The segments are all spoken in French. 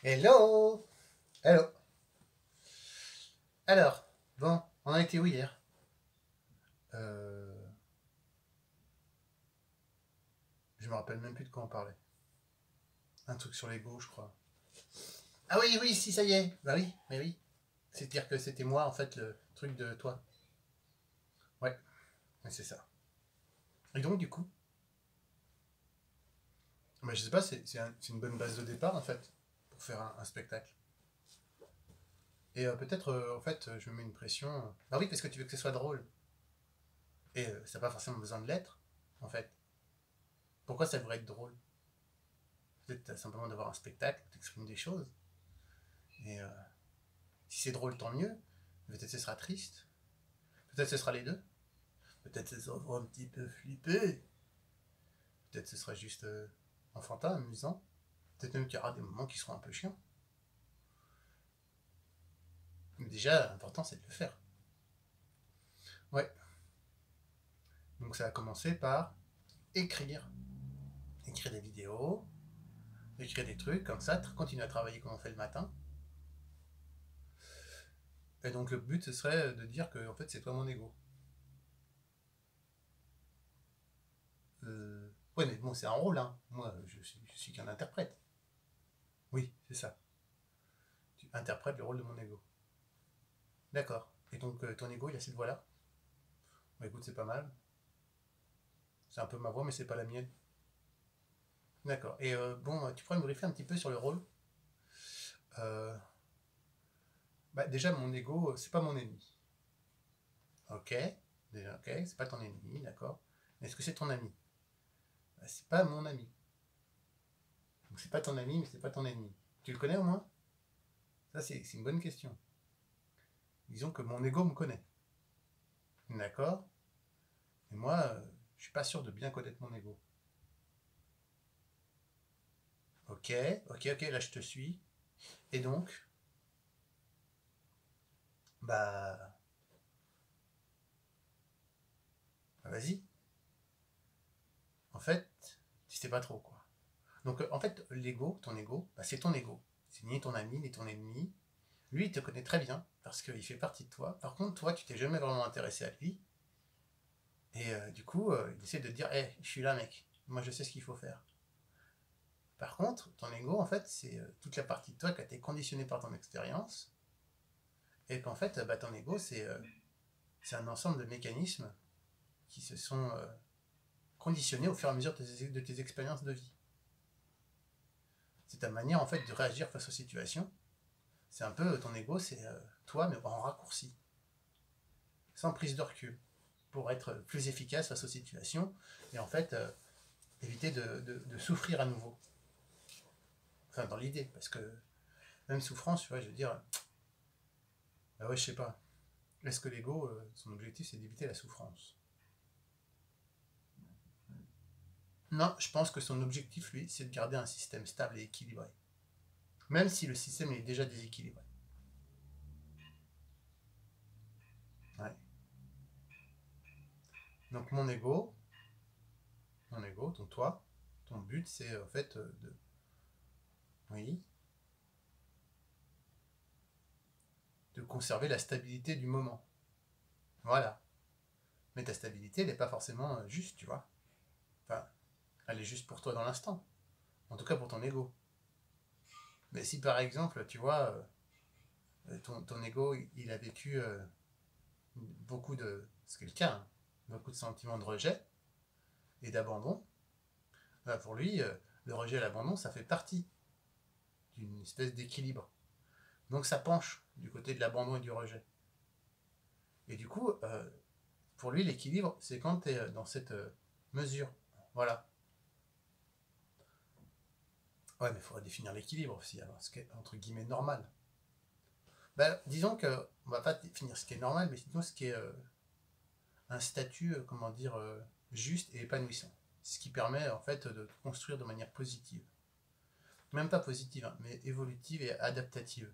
Hello! Hello! Alors, bon, on a été où hier? Euh, je me rappelle même plus de quoi on parlait. Un truc sur l'ego, je crois. Ah oui, oui, si, ça y est. Bah oui, mais oui. C'est-à-dire que c'était moi, en fait, le truc de toi. Ouais, ouais, c'est ça. Et donc, du coup, bah, je sais pas, c'est une bonne base de départ, en fait, pour faire un spectacle. Et peut-être, en fait, je me mets une pression. Bah oui, parce que tu veux que ce soit drôle. Et ça n'a pas forcément besoin de l'être, en fait. Pourquoi ça devrait être drôle? Peut-être simplement d'avoir un spectacle, t'exprimes des choses. Et si c'est drôle, tant mieux. Peut-être ce sera triste. Peut-être ce sera les deux. Peut-être ce sera un petit peu flippé. Peut-être ce sera juste enfantin, amusant. Peut-être même qu'il y aura des moments qui seront un peu chiants. Mais déjà, l'important, c'est de le faire. Ouais. Donc ça a commencé par écrire. Écrire des vidéos, écrire des trucs comme ça, continuer à travailler comme on fait le matin. Et donc le but, ce serait de dire que en fait, c'est toi mon ego. Ouais, mais bon, c'est un rôle, hein. Moi, je suis qu'un interprète. Oui, c'est ça. Tu interprètes le rôle de mon ego. D'accord. Et donc ton ego, il a cette voix-là. Bah écoute, c'est pas mal. C'est un peu ma voix, mais c'est pas la mienne. D'accord. Et bon, tu pourrais me briefer un petit peu sur le rôle. Euh, Bah déjà, mon ego, c'est pas mon ennemi. Ok. Déjà, ok. C'est pas ton ennemi, d'accord. Mais est-ce que c'est ton ami? Bah, c'est pas mon ami. Donc c'est pas ton ami, mais c'est pas ton ennemi. Tu le connais au moins? Ça, c'est une bonne question. Disons que mon ego me connaît. D'accord. Et moi, je suis pas sûr de bien connaître mon ego. Ok, ok, là je te suis. Et donc, bah, vas-y. En fait, tu sais pas trop quoi. Donc en fait, l'ego, ton ego, bah, c'est ton ego. C'est ni ton ami, ni ton ennemi. Lui, il te connaît très bien parce qu'il fait partie de toi. Par contre, toi, tu t'es jamais vraiment intéressé à lui. Et du coup, il essaie de te dire, hé, je suis là, mec. Moi, je sais ce qu'il faut faire. Par contre, ton ego, en fait, c'est toute la partie de toi qui a été conditionnée par ton expérience. Et qu'en fait, bah, ton ego, c'est un ensemble de mécanismes qui se sont conditionnés au fur et à mesure de tes expériences de vie. C'est ta manière, en fait, de réagir face aux situations. C'est un peu ton ego, c'est toi, mais en raccourci, sans prise de recul, pour être plus efficace face aux situations et en fait éviter de souffrir à nouveau. Enfin, dans l'idée, parce que même souffrance, tu vois, je veux dire, bah ouais, je sais pas. Est-ce que l'ego, son objectif, c'est d'éviter la souffrance? Non, je pense que son objectif, lui, c'est de garder un système stable et équilibré. Même si le système est déjà déséquilibré. Ouais. Donc mon ego, ton toi, ton but, c'est en fait oui, de conserver la stabilité du moment. Voilà. Mais ta stabilité, elle n'est pas forcément juste, tu vois. Enfin, elle est juste pour toi dans l'instant. En tout cas pour ton ego. Mais si par exemple, tu vois, ton ego, il a vécu beaucoup de. C'est le cas, hein, beaucoup de sentiments de rejet et d'abandon, bah pour lui, le rejet et l'abandon, ça fait partie d'une espèce d'équilibre. Donc ça penche du côté de l'abandon et du rejet. Et du coup, pour lui, l'équilibre, c'est quand tu es dans cette mesure. Voilà. Ouais, mais il faudrait définir l'équilibre aussi, alors, ce qui est entre guillemets normal. Bah, disons que, on va pas définir ce qui est normal, mais disons ce qui est un statut, comment dire, juste et épanouissant. Ce qui permet en fait de construire de manière positive. Même pas positive, hein, mais évolutive et adaptative.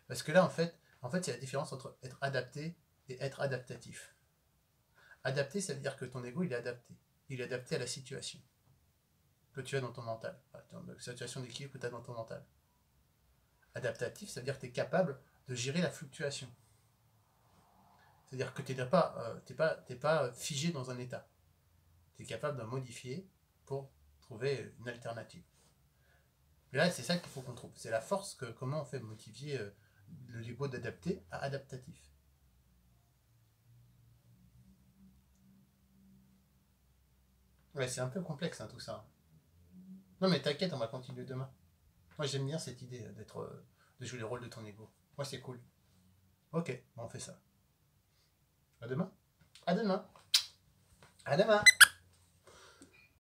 Parce que là, en fait, il y a la différence entre être adapté et être adaptatif. Adapté, ça veut dire que ton ego, il est adapté. Il est adapté à la situation que tu as dans ton mental, la situation d'équilibre que tu as dans ton mental. Adaptatif, ça veut dire que tu es capable de gérer la fluctuation. C'est-à-dire que tu n'es pas figé dans un état. Tu es capable de modifier pour trouver une alternative. Et là, c'est ça qu'il faut qu'on trouve. C'est la force que comment on fait modifier le Lego d'adapté à adaptatif. Ouais, c'est un peu complexe hein, tout ça. Non mais t'inquiète, on va continuer demain. Moi j'aime bien cette idée de jouer le rôle de ton ego. Moi c'est cool. Ok, bon, on fait ça. À demain. À demain. À demain.